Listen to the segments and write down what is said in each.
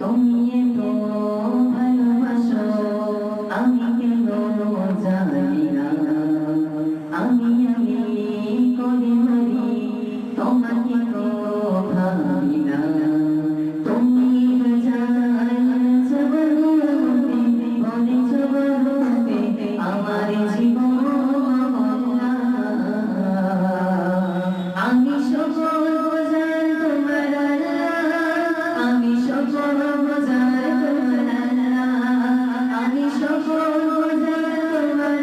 তুমি এতো ভালোবাসো আমি কেন জানি না, আমি করে মরি তোমাকে তো ভাবি না। তুমি বলেছ বলতে আমার জীবন আমি সকল বোঝার তোমার আমি সকল বোঝার তোমার আমি সকল বোঝার তোমার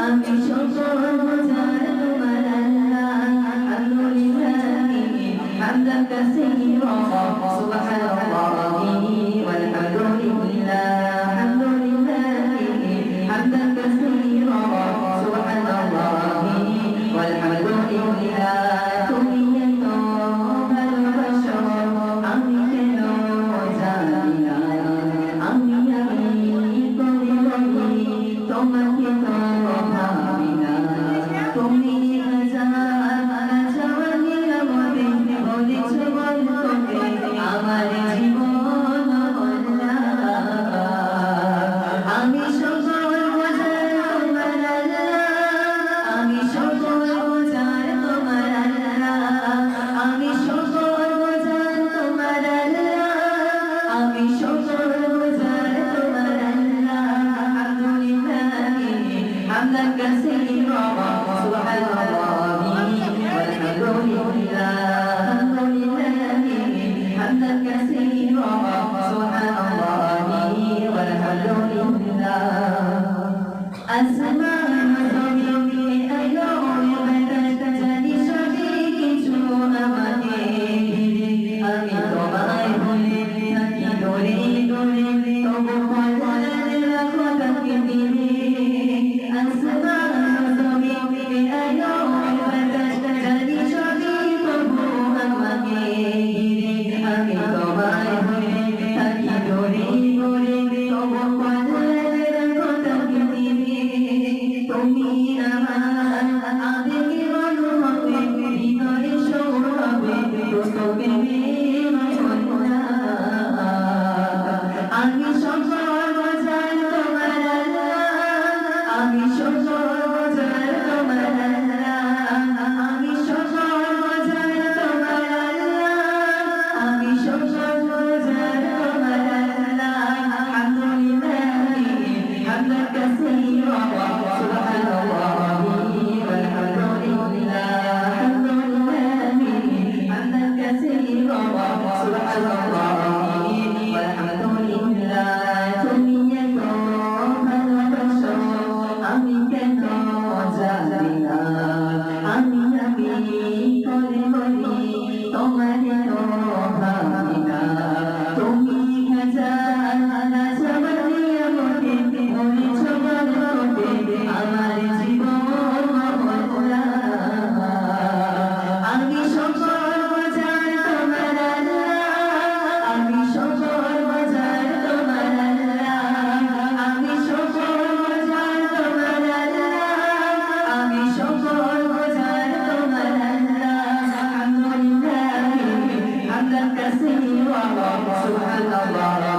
আমি সকল বোঝার তোমার حمدا كثيرا سبحان الله والحمد لله الحمد لله حمدا كثيرا سبحان الله والحمد لله তুমি এতো ভালোবাসো আমি কেন জানি না, আমি করে বলি তোমাকে তো ভাবি না। তুমি আমার জীবন আমি সকল বোঝার তোমার আমি সকল বোঝার তোমার আমি সকল বোঝার তোমার আমি সকল বোঝার তোমার আলহামদুলিল্লাহ হামদান কাসীরা সুবহানাল্লাহি ওয়ালহামদুলিল্লাহ حمدا كثيرا سبحان الله والحمد لله أسمع ضميري اليوم بدأتني شريك আমাকে আমি তোমায় ভুলে থাকি দূরে দূরে তবু মনে রাখো তাকে দিলে أسمع ضميري اليوم بدأتني شريك আমাকে আমি তোমায় ভুলে থাকি দূরে দূরে তবু মনে রাখো তাকে দিলে তুমি আমার আবেগের অনুভবে হৃদয়ে সৌরভে তোকে আমি সকল বোঝার তোমার আমি সকল বোঝার তোমার আমি সকল বোঝার তোমার আমি সকল বোঝার তোমার আলহামদুলিল্লাহ হামদান কাসীরা সুবহানাল্লাহি walhamdulillah হামদান কাসীরা সুবহানাল্লাহি walhamdulillah তুমি এতো ভালোবাসো আমি কেন জানি না, আমি করে বলি তোমাকে তো ভাবি না। তুমি আমার জীবন আমি সকল বোঝার তোমার আমি সকল বোঝার তোমার আমি সকল বোঝার তোমার আমি সকল বোঝার তোমার আলহামদুলিল্লাহ হামদান কাসীরা সুবহানাল্লাহ